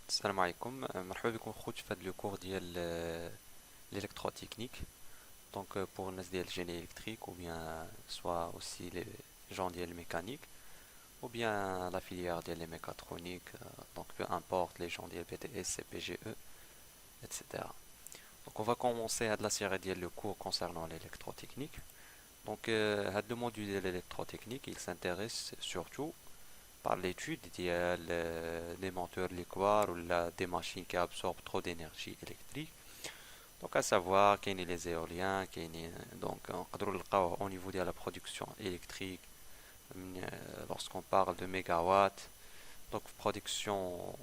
السلام عليكم مرحبا بكم خوت في هذا لو كور ديال l'électrotechnique donc pour الناس ديال الجيني électrique ou bien soit aussi les gens ديال mécanique ou bien la filière ديال les mécatroniques donc peu importe les gens ديال BTS, CPGE etc. Donc on va commencer à la série ديال le cours concernant l'électrotechnique donc هذا le module ديال l'électrotechnique il s'intéresse surtout par l'étude des moteurs liquoires ou des machines qui absorbent trop d'énergie électrique. Donc à savoir qu'il y a les éoliens, donc au niveau de la production électrique, lorsqu'on parle de mégawatts, donc production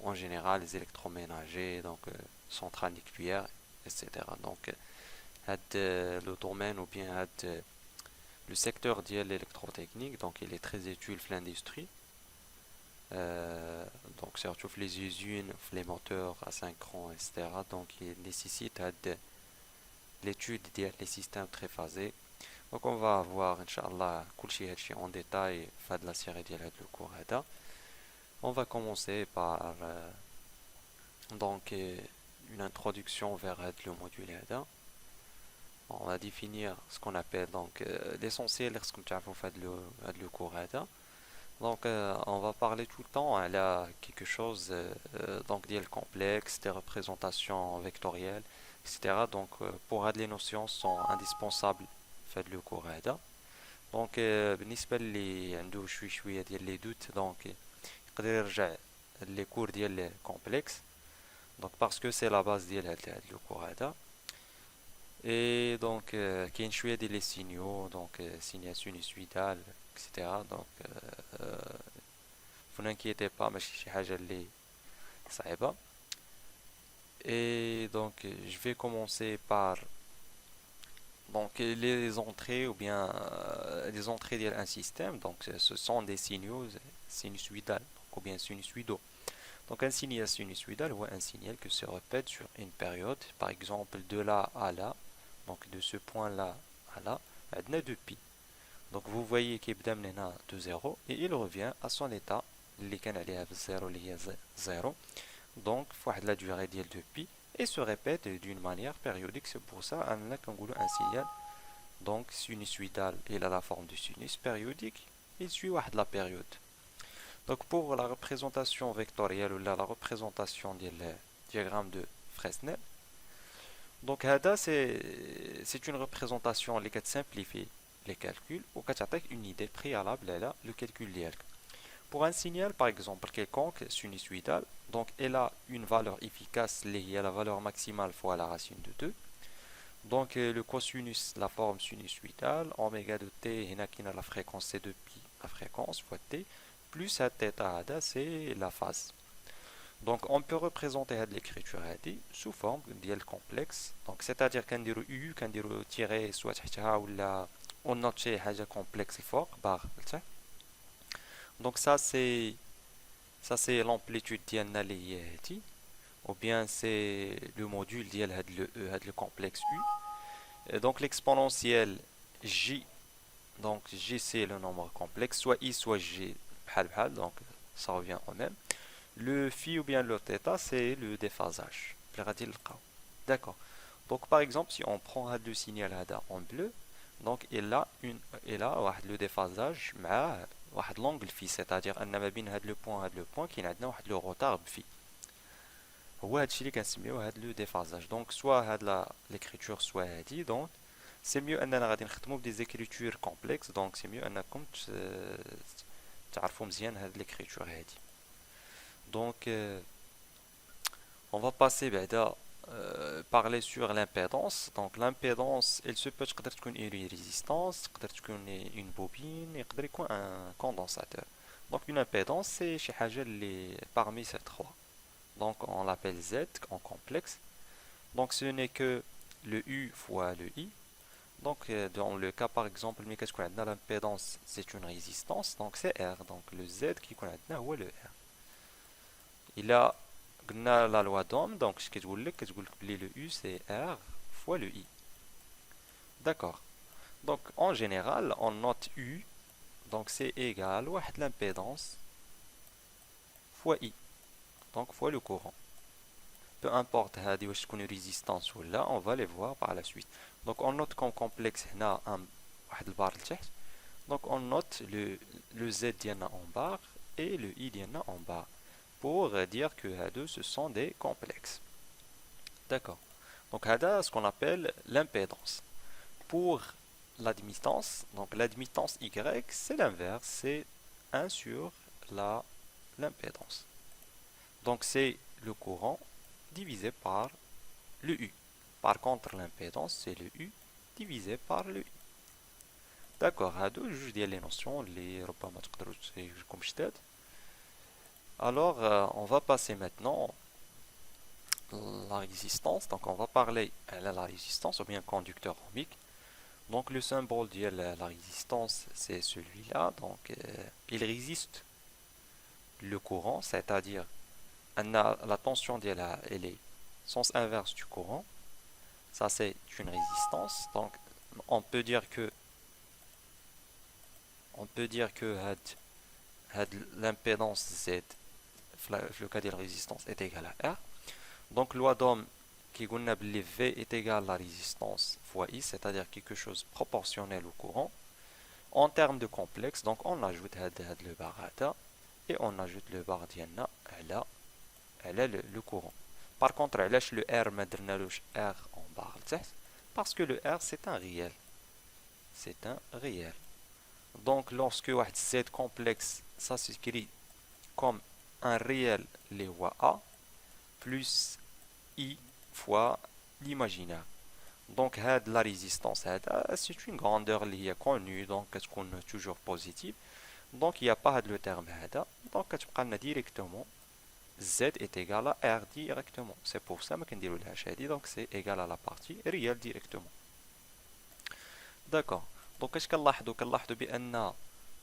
en général, les électroménagers, donc centrales nucléaires, etc. Donc le domaine ou bien le secteur de l'électrotechnique, donc il est très utile dans l'industrie. Euh, donc surtout les usines, les moteurs asynchrones, etc. Donc il nécessite l'étude des systèmes triphasés. Donc on va voir, Inch'Allah, كل شيء en détail في la série ديال هذا le cours هذا. On va commencer par une introduction vers le module هذا. On va définir ce qu'on appelle donc l'essentiel de ce que tu as fait le cours هذا. Donc, on va parler tout le temps à quelque chose donc d'IL complexe, des représentations vectorielles, etc. Donc, pour les notions sont indispensables fait le cours هذا. Donc, بالنسبة اللي عنده شوية ديال لي دوت donc يقدر يرجع les cours ديال complexe. Donc, parce que c'est la base ديال هذا le cours هذا. Et donc, كاين شوية ديال les signaux, donc signal sinusoïdal, etc. Donc, vous n'inquiétez pas, ماشي شي حاجة اللي صعيبة. Et donc, je vais commencer par donc les entrées ou bien les entrées d'un système. Donc, ce sont des signaux sinusoïdales donc, ou bien sinusoïdaux. Donc, un signal sinusoïdal ou un signal qui se répète sur une période, par exemple de là à là, donc de ce point-là à là, عندنا 2 pi. Donc vous voyez qu'il est de 0 et il revient à son état اللي كان عليها في 0 اللي هي 0 donc فواحد la durée ديال 2 pi et se répète d'une manière périodique. C'est pour ça أننا كنقولوا un signal donc sinusoïdal il a la forme de sinus périodique il suit واحد la période. Donc pour la représentation vectorielle ou la représentation du diagramme de Fresnel, donc هذا c'est une représentation اللي كتsimplifie les calculs ou كتعطيك une idée préalable على le calcul ديالك. Pour un signal par exemple quelconque sinusoïdal, donc elle a une valeur efficace اللي هي la valeur maximale fois la racine de 2. Donc le cosinus la forme sinusoïdale, oméga de t هنا كاينه la fréquence c'est 2 pi la fréquence fois t plus à θ هذا c'est la phase. Donc on peut représenter l'écriture sous forme ديال complexe. Donc c'est-à-dire كنديروا u كنديروا tiret soit تحتها ولا on note شي حاجه complexe فوق barre لتحت. Donc ça c'est l'amplitude ديالنا اللي هي هادي ou bien c'est le module ديال هاد le complexe u. Et donc l'exponentielle j, donc j c'est le nombre complexe, soit i soit j بحال بحال, donc ça revient au même. Le phi ou bien le θ c'est le déphasage. D'accord. Donc par exemple si on prend le signal en bleu, donc il a le déphasage مع واحد l'angle phi, c'est-à-dire ان ما بين هاد le point كاين عندنا واحد le retard بفي. هو هادشي اللي كنسميوه هاد لو déphasage. Donc soit هاد l'écriture soit هادي, donc c'est mieux اننا غادي نخدموا بدي زيكريتور كومبلكس, donc c'est mieux انكم تعرفوا مزيان هاد l'écriture هادي. Donc on va passer parler sur l'impédance. Donc l'impédance elle se peut تقدر تكون une résistance, تقدر تكون une bobine, يقدر يكون un condensateur. Donc une impédance c'est شي حاجة اللي parmi ces trois. Donc on l'appelle Z en complexe. Donc ce n'est que le U fois le I. Donc dans le cas par exemple l'impédance c'est une résistance, donc c'est R. Donc le Z qui connaît le R. Il a la loi d'Ohm, donc ce que je voulais que le U c'est R fois le I. D'accord. Donc en général on note U, donc c'est égal à l'impédance fois I, donc fois le courant. peu importe هذه واش تكون résistance ولا, on va les voir par la suite. Donc on note comme complexe هنا واحد البار لتحت. Donc on note le Z ديالنا en barre et le I ديالنا en barre pour dire que هادو ce sont des complexes. D'accord. Donc هذا ce qu'on appelle l'impédance. Pour l'admittance, donc l'admittance Y, c'est l'inverse, c'est 1 sur l'impédance. Donc c'est le courant divisé par le U. Par contre, l'impédance, c'est le U divisé par le I. D'accord, هادو جوج ديال les notions اللي ربما تقدروا تجيكم جداد. Alors, on va passer maintenant la résistance. Donc, on va parler de la résistance ou bien conducteur ohmique. Donc, le symbole de la résistance, c'est celui-là. Donc, il résiste le courant, c'est-à-dire la tension elle est sens inverse du courant. Ça, c'est une résistance. Donc, on peut dire que l'impédance Z, le cas de la résistance, est égale à R. Donc, loi d'Ohm qui dit V est égal à la résistance fois I, c'est-à-dire quelque chose proportionnel au courant. En termes de complexe, donc on ajoute le bar et on ajoute le bar diana, elle a le courant. Par contre, elle lâche le R, R en barre, parce que le R c'est un réel. C'est un réel. Donc lorsque Z complexe, ça s'écrit comme un réel les voies A plus I fois l'imaginaire. Donc la résistance, c'est une grandeur qui est connue, donc est-ce qu'on est toujours positive. Donc il n'y a pas le terme donc tu directement Z est égal à R directement. C'est pour ça que je donc c'est égal à la partie réelle directement. D'accord. Donc est-ce que bien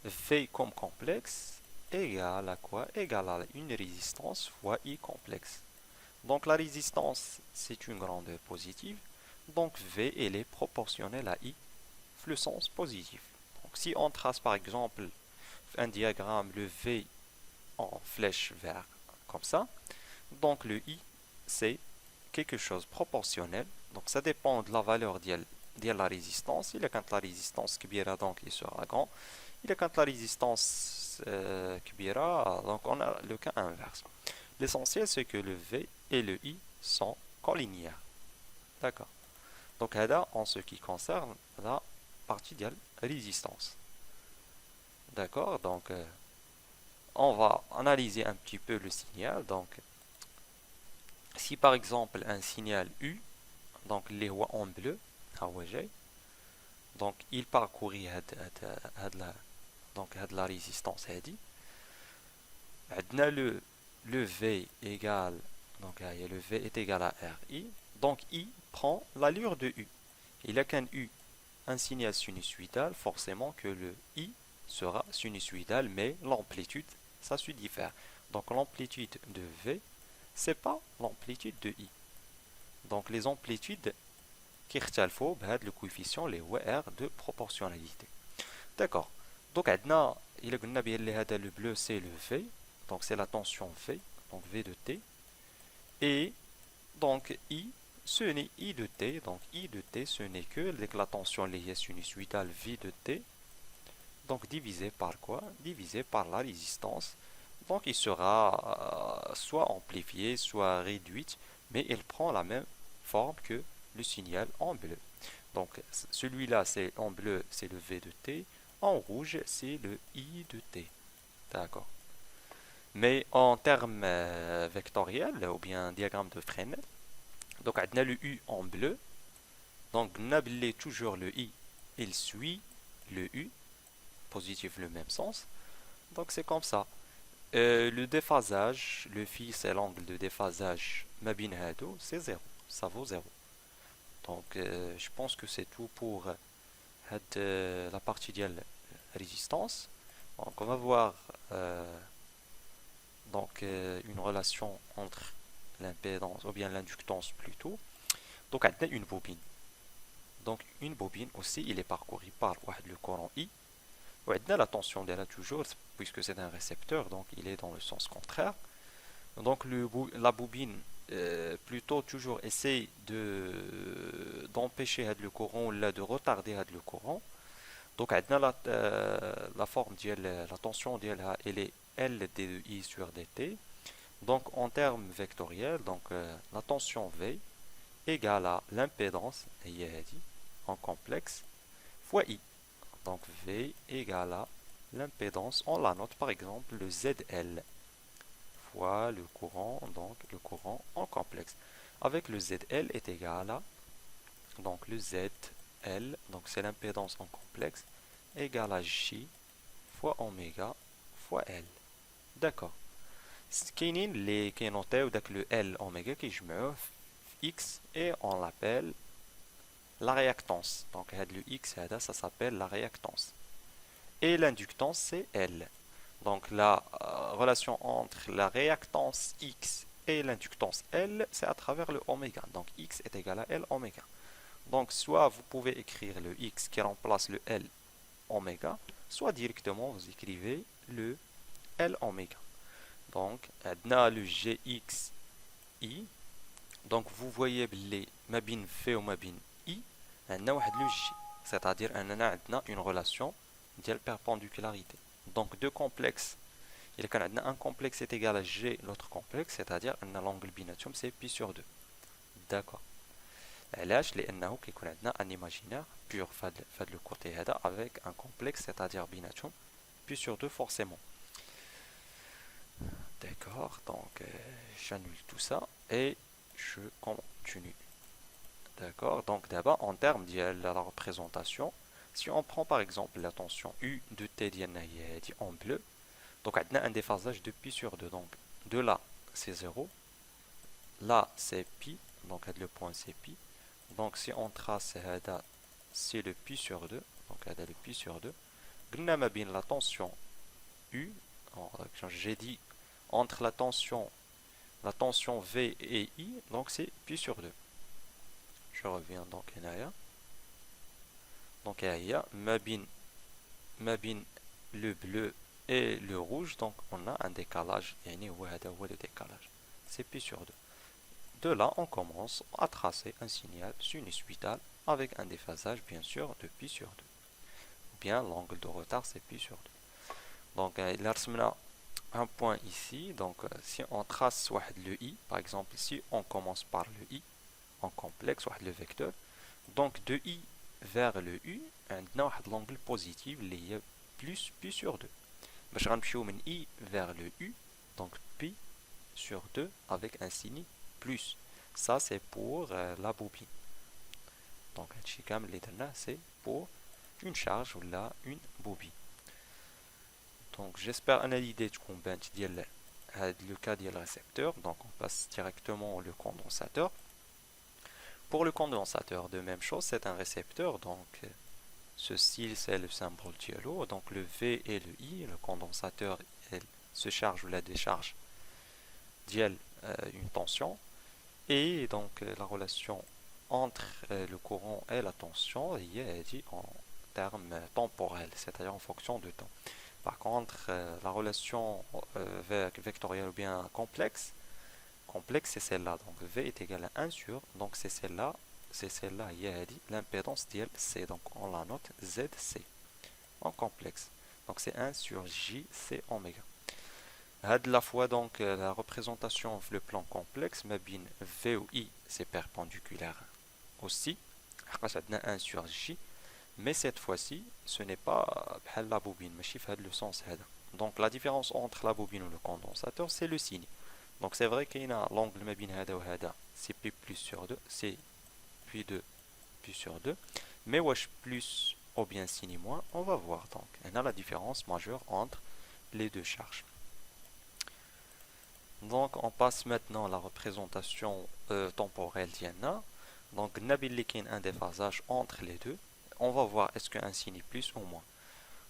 V comme complexe égale à quoi? Égale à une résistance fois I complexe. Donc la résistance c'est une grandeur positive. Donc V elle est proportionnelle à I le sens positif. Donc si on trace par exemple un diagramme, le V en flèche vers comme ça, donc le I c'est quelque chose proportionnel. Donc ça dépend de la valeur de la résistance. Il est quand la résistance kbira, donc il sera grand. Il est quand la résistance kbira, donc on a le cas inverse. L'essentiel c'est que le V et le I sont collinéaires. D'accord. Donc là, en ce qui concerne la partie de la résistance. D'accord. Donc on va analyser un petit peu le signal. Donc si par exemple un signal U, donc les voies en bleu, donc il parcourit la résistance le V égale, donc le V est égal à RI, donc I prend l'allure de U. Il a qu'un U, un signal sinusoïdal, forcément que le I sera sinusoïdal, mais l'amplitude, ça se diffère. Donc l'amplitude de V, c'est pas l'amplitude de I. Donc les amplitudes qui le coefficient les R de proportionnalité. D'accord. Donc il a le bleu c'est le V, donc c'est la tension V, donc V de T, et donc I, ce n'est I de T, donc I de T ce n'est que la tension liée sinusoïdale V de T, donc divisé par quoi? Divisé par la résistance. Donc il sera soit amplifié, soit réduit, mais il prend la même forme que le signal en bleu. Donc celui-là c'est en bleu, c'est le V de T, en rouge c'est le I de T. D'accord. Mais en termes vectoriels ou bien diagramme de Fresnel, donc on a le U en bleu, donc on a toujours le I, il suit le U, positif le même sens, donc c'est comme ça. Le déphasage, le phi c'est l'angle de déphasage mabin hado, c'est 0, ça vaut 0. Donc je pense que c'est tout pour la partie de la résistance. Donc on va voir une relation entre l'impédance ou bien l'inductance plutôt. Donc on a une bobine. Donc une bobine aussi, il est parcouru par le courant I. On a la tension de là toujours, puisque c'est un récepteur, donc il est dans le sens contraire. Donc la bobine plutôt toujours essaye d'empêcher le courant ou là de retarder le courant. Donc عندنا la forme ديال la tension ديالها elle est L d de I sur dt. Donc en termes vectoriels, donc la tension V égale à l'impédance en complexe fois I. Donc V égale à l'impédance, on la note par exemple le ZL fois le courant, donc le courant en complexe. Avec le ZL est égal à, donc le ZL, donc c'est l'impédance en complexe, égale à J fois oméga fois L. D'accord. كاينين اللي كينوطيو داك لو L oméga كيجمعوه في X et on l'appelle la réactance. Donc le X ça s'appelle la réactance. Et l'inductance c'est L. Donc la relation entre la réactance X et l'inductance L, c'est à travers le oméga. Donc X est égal à L oméga. Donc soit vous pouvez écrire le X qui remplace le L oméga, soit directement vous écrivez le L oméga. Donc on a le GXI. Donc vous voyez les mabin V ou mabin I, on a le J. C'est-à-dire on a une relation de perpendicularité. Donc deux complexes, il y a un complexe est égal à G, l'autre complexe, c'est-à-dire l'angle binatum c'est pi sur 2. D'accord. علاش لانه كيكون عندنا un imaginaire pur فهاد le côté هذا avec un complexe, c'est-à-dire binatum pi sur 2 forcément. D'accord, donc j'annule tout ça et je continue. D'accord, donc d'abord en termes de la représentation, si on prend par exemple la tension U de T en bleu, donc on a un déphasage de pi sur 2. Donc de là c'est 0, là c'est pi, donc le point c'est pi. Donc si on trace c'est le pi sur 2, donc le pi sur 2. La tension U, j'ai dit entre la tension V et I, donc c'est pi sur 2. Je reviens donc en donc il y a mabin le bleu et le rouge, donc on a un décalage, le décalage, c'est pi sur 2. De là, on commence à tracer un signal sinusoïdal avec un déphasage, bien sûr, de pi sur 2. Ou bien l'angle de retard, c'est pi sur 2. Donc, il y a un point ici. Donc, si on trace le I, par exemple, si on commence par le I en complexe, le vecteur, donc de I vers le U, on a l'angle positif, il y a plus pi sur 2. Je vais I vers le U, donc pi sur 2 avec un signe plus. Ça c'est pour la bobine. Donc c'est pour une charge ou là une bobine. Donc j'espère une idée de combien le cas du récepteur. Donc on passe directement au condensateur. Pour le condensateur, de même chose, c'est un récepteur. Donc ceci c'est le symbole dialo. Donc le V et le I, le condensateur se charge ou la décharge dial une tension. Et donc la relation entre le courant et la tension est dit en termes temporels, c'est-à-dire en fonction de temps. Par contre, la relation vectorielle ou bien complexe c'est celle-là. Donc V est égal à 1 sur, donc c'est celle-là, il y a dit l'impédance C, donc on la note ZC en complexe. Donc c'est 1 sur JC oméga. La fois donc la représentation le plan complexe, mabine V ou I c'est perpendiculaire aussi, 1 sur J, mais cette fois-ci ce n'est pas la bobine, mais chiffre le sens. Donc la différence entre la bobine ou le condensateur c'est le signe. Donc c'est vrai qu'il y a l'angle mabine c'est P plus sur 2, c'est puis 2 plus sur 2, mais wesh plus ou bien signe moins, on va voir. Donc on a la différence majeure entre les deux charges. Donc on passe maintenant à la représentation temporelle d'Iana. Donc Nabil un déphasage entre les deux. On va voir est-ce qu'un signe est plus ou moins.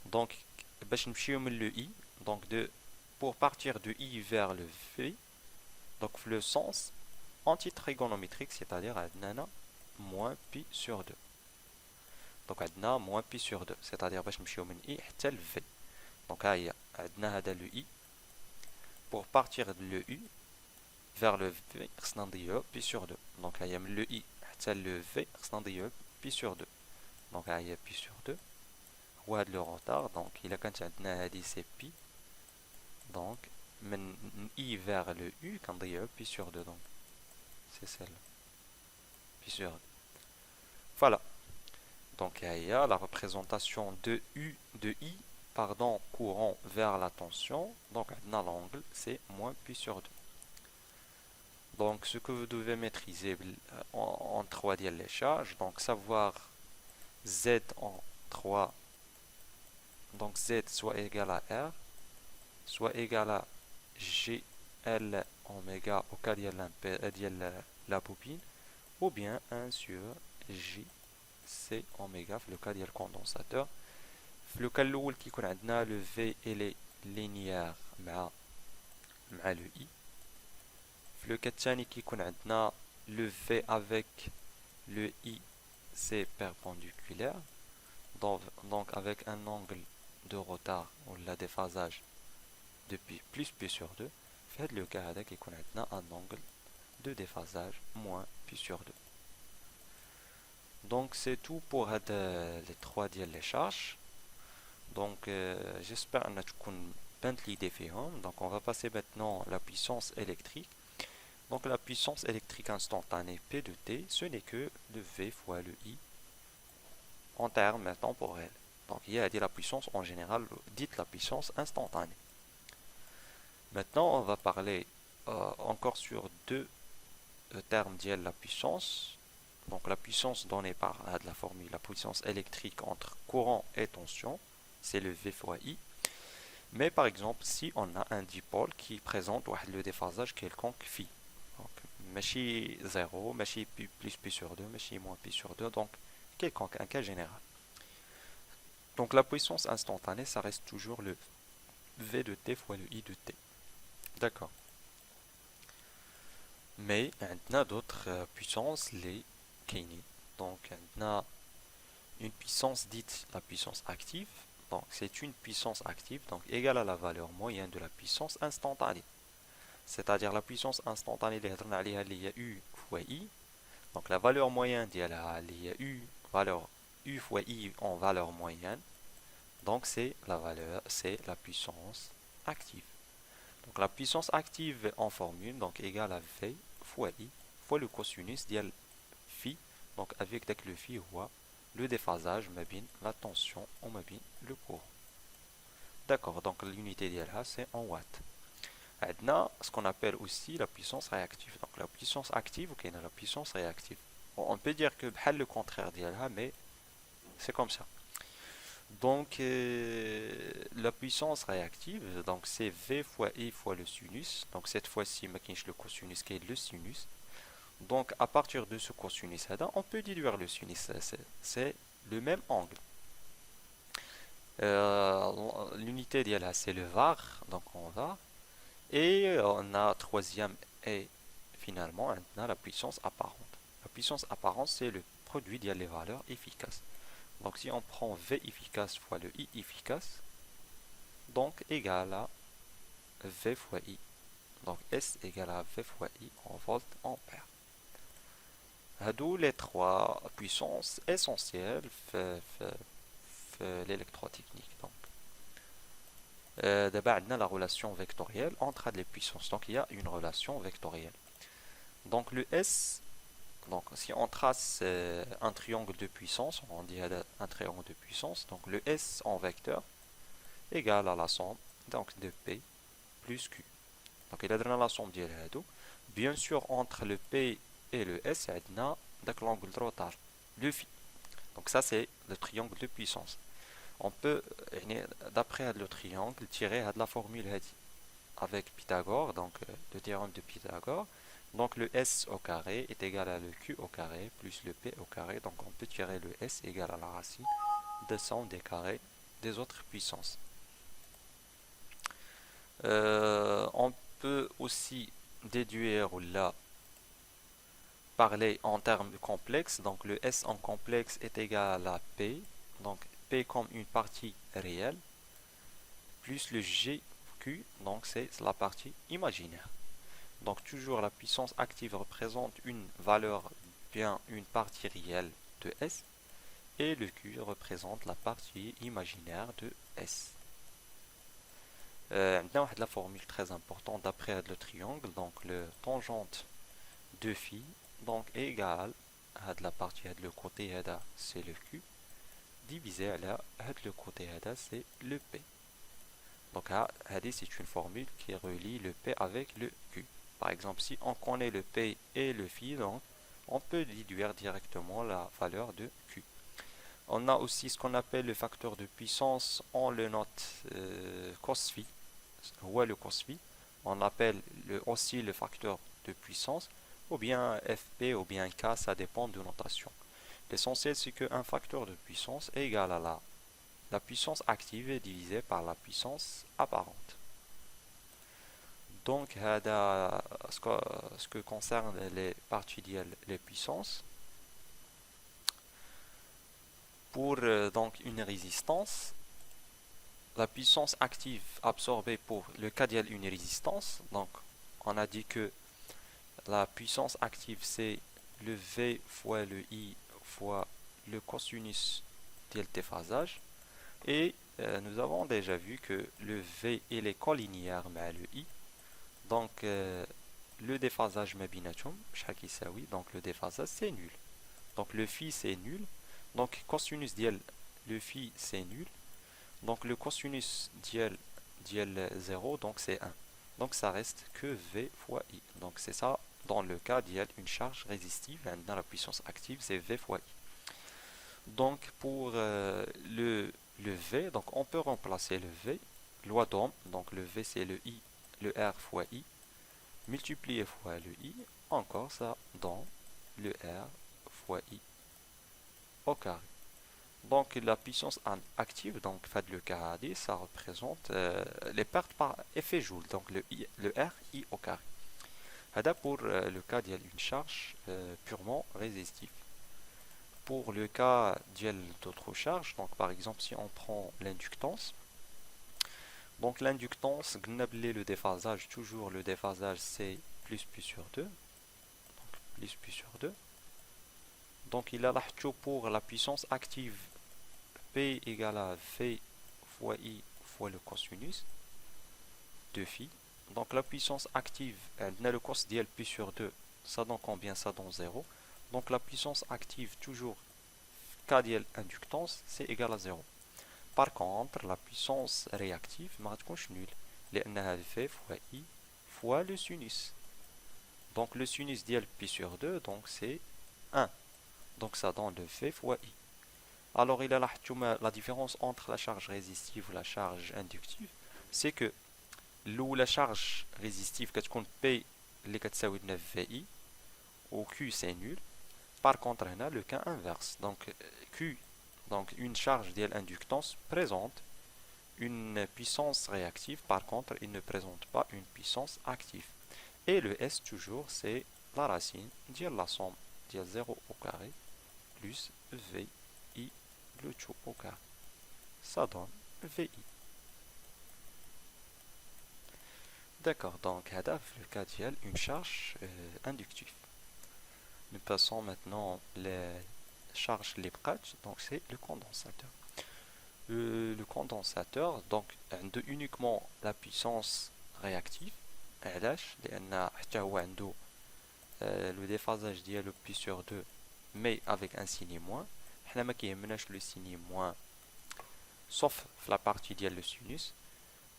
Donc le I, donc pour partir de I vers le V, donc le sens antitrigonométrique, c'est-à-dire adna moins pi sur 2. Donc adna moins pi sur 2, c'est-à-dire I حتى le V. Donc adna le I. Pour partir de le U, vers le V خصنا نضيعو بي sur 2. Donc هيا من le I حتى le V خصنا نضيعو بي sur 2. Donc هيا بي sur 2 هو هاد لو روتار. دونك إلا كانت عندنا هادي سي بي، دونك من I vers le U كنضيعو بي sur 2. Donc c'est celle بي sur 2. Voilà. Donc il y a la représentation de U de I, pardon, courant vers la tension. Donc dans l'angle, c'est moins pi sur 2. Donc ce que vous devez maîtriser en 3 dièles les charges, donc savoir Z en 3, donc Z soit égal à R, soit égal à GL oméga au cas de la bobine, ou bien 1 sur J C oméga في le cas ديال الكوندنساتور. في لو كان الاول كيكون عندنا لو في الي لينيير مع لو اي. في لو كان الثاني كيكون عندنا لو في افيك لو اي سي بيربونديكولير، donc avec un angle de retard ou la déphasage de plus pi sur 2. في هذا لو كان هذا كيكون عندنا un angle de déphasage moins pi sur 2. Donc c'est tout pour les 3 ديال les charges. Donc j'espère que تكون بانت l'idée فيهم. Donc on va passer maintenant à la puissance électrique. Donc la puissance électrique instantanée P de T, ce n'est que le V fois le I en termes temporels. Donc il y a dit la puissance en général, dite la puissance instantanée. Maintenant on va parler encore sur deux termes de la puissance. Donc la puissance donnée par la formule, la puissance électrique entre courant et tension, c'est le V fois I. Mais par exemple, si on a un dipôle qui présente le déphasage quelconque phi, donc machi 0, machi plus pi sur 2, machi moins pi sur 2, donc quelconque, un cas général. Donc la puissance instantanée, ça reste toujours le V de T fois le I de T. D'accord. Mais on a d'autres puissances, les Keini. Donc on a une puissance dite la puissance active. Donc c'est une puissance active, donc égale à la valeur moyenne de la puissance instantanée. C'est-à-dire la puissance instantanée de U fois I. Donc la valeur moyenne de U, valeur U fois I en valeur moyenne. Donc c'est la puissance active. Donc la puissance active en formule, donc égale à V fois I fois le cosinus de phi. Donc avec le phi ou le déphasage, la tension, le courant. D'accord, donc l'unité d'ILH c'est en watts. Maintenant, ce qu'on appelle aussi la puissance réactive. Donc la puissance active, ok, la puissance réactive. Bon, on peut dire que le contraire d'ILH, mais c'est comme ça. Donc la puissance réactive, donc c'est V fois I fois le sinus. Donc cette fois-ci, le cosinus qui est le sinus. Donc à partir de ce cosinus, on peut déduire le sinus. C'est le même angle. L'unité d'ILH c'est le var, donc on va. Et on a troisième et finalement on a la puissance apparente. La puissance apparente c'est le produit des valeurs efficaces. Donc si on prend V efficace fois le I efficace, donc égal à V fois I. Donc S égale à V fois I en volt ampère. D'où les trois puissances essentielles l'électrotechnique. Donc d'abord on a la relation vectorielle entre les puissances. Donc il y a une relation vectorielle. Donc le S, donc si on trace un triangle de puissance, on dit un triangle de puissance, donc le S en vecteur égale à la somme donc de P plus Q. Donc il y a la somme de bien sûr entre le P et le S, il y a l'angle de retard, le phi. Donc ça c'est le triangle de puissance. On peut, d'après le triangle, tirer la formule avec Pythagore, donc le théorème de Pythagore. Donc le S au carré est égal à le Q au carré plus le P au carré. Donc on peut tirer le S égal à la racine de somme des carrés des autres puissances. On peut aussi déduire ou là parler en termes complexes. Donc le S en complexe est égal à P. Donc P comme une partie réelle, plus le GQ, donc c'est la partie imaginaire. Donc toujours la puissance active représente une valeur, bien une partie réelle de S, et le Q représente la partie imaginaire de S. عندنا واحد la formule très importante d'après le triangle, donc le tangente de phi donc égale la partie le côté c'est le Q divisé le côté c'est le P. Donc c'est une formule qui relie le P avec le Q. Par exemple, si on connaît le P et le phi, donc on peut déduire directement la valeur de Q. On a aussi ce qu'on appelle le facteur de puissance, on le note cos phi, ou le cos phi. On appelle aussi le facteur de puissance, ou bien Fp ou bien K, ça dépend de notation. L'essentiel c'est qu'un facteur de puissance est égal à la puissance active divisée par la puissance apparente. Donc, ce que concerne les partiels, les puissances, pour donc une résistance, la puissance active absorbée pour le cas d'une résistance, donc on a dit que la puissance active c'est le V fois le I fois le cosinus du déphasage, et nous avons déjà vu que le V il est collinéaire mais le I. Donc, le déphasage ma binatum, chaque يساوي, donc le déphasage c'est nul. Donc le phi c'est nul. Donc cosinus diel, le phi c'est nul. Donc le cosinus diel 0, donc c'est 1. Donc ça reste que V fois I. Donc c'est ça dans le cas d'il y a une charge résistive, dans la puissance active c'est V fois I. Donc pour le V, donc on peut remplacer le V, loi d'Ohm, donc le V c'est le I, le R fois I, multiplié fois le I, encore ça dans le R fois I au carré. Donc la puissance active, donc fait le carré, ça représente les pertes par effet Joule, donc le R I au carré. Hada pour le cas d'une charge purement résistive. Pour le cas d'autres charges, donc par exemple si on prend l'inductance, donc l'inductance, le déphasage, toujours le déphasage c'est plus pi sur 2, donc plus pi sur 2. Donc il a l'archo pour la puissance active P égale à V fois I fois le cosinus de phi. Donc la puissance active, on a le cos d'IL pi sur 2, ça donne combien? Ça donne 0. Donc la puissance active, toujours K d'IL inductance, c'est égal à 0. Par contre, la puissance réactive ما غتكونش nulle لأنها V fois I fois le sinus. Donc le sinus d'IL pi sur 2, donc c'est 1. Donc ça donne le V fois I. Alors il a la différence entre la charge résistive et la charge inductive, c'est que la charge résistive كتكون P اللي كتساوي 9 VI ou Q c'est nul. Par contre on a le cas inverse. Donc Q, donc une charge d'inductance présente une puissance réactive, par contre il ne présente pas une puissance active. Et le S toujours c'est la racine de la somme de 0 au carré plus VI le tout au carré. Ça donne VI. D'accord, donc هذا le cas ديال une charge inductive. Nous passons maintenant les charges les bras, donc c'est le condensateur. Le condensateur, donc uniquement la puissance réactive. علاش لأن حتى هو عنده le déphasage ديالو pi sur 2 mais avec un signe moins. حنا ما كيهمناش le signe moins sauf la partie ديال le sinus.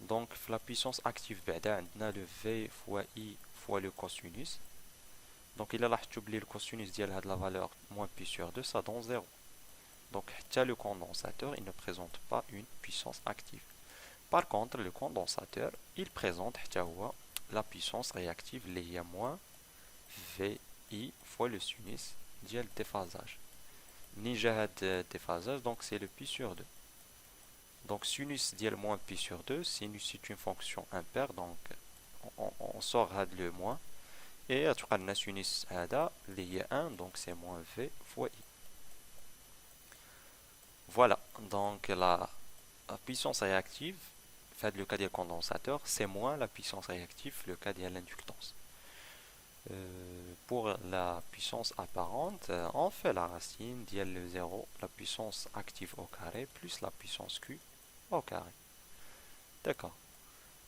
Donc la puissance active بعدا عندنا le V fois I fois le cosinus. Donc il a لاحظتوا le cosinus ديال هاد la valeur moins pi sur 2 ça donne 0. Donc le condensateur il ne présente pas une puissance active. Par contre le condensateur il présente la puissance réactive اللي هي moins VI fois le sinus ديال déphasage. Nija de déphasage, donc c'est le pi sur 2. Donc sinus dial moins pi sur 2, sinus est une fonction impaire, donc on sort le moins. Et à tout cas, sinus hada, il 1, donc c'est moins V fois I. Voilà, donc la puissance réactive, fait le cas du condensateur, c'est moins la puissance réactive, le cas de l'inductance. Pour la puissance apparente, on fait la racine d'IL le 0, la puissance active au carré, plus la puissance Q au carré. D'accord.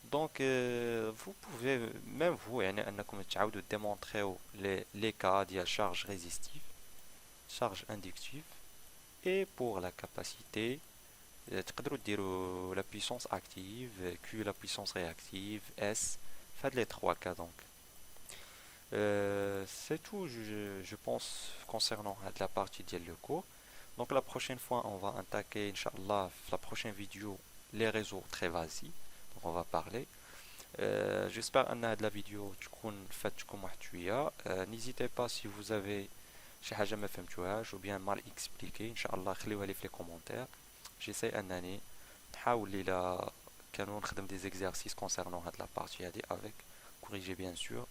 Donc, vous pouvez, même vous, يعني أنكم تعاودوا démontrer les cas de charge résistive, charge inductive, et pour la capacité, تقدروا ديروا la puissance active, Q la puissance réactive, S, faites les trois cas donc. C'est tout, je pense, concernant la partie de le cours. Donc la prochaine fois, on va attaquer, Inch'Allah, la prochaine vidéo, les réseaux très vasés. Donc on va parler. J'espère que la vidéo تكون فاتكم واحد شوية. N'hésitez pas si vous avez شي حاجة ما فهمتوهاش ou bien mal expliqué, Inch'Allah خليوها لي في les commentaires. J'essaie أنني نحاول إلى كانوا نخدم des exercices concernant هاد la partie هادي avec corriger bien sûr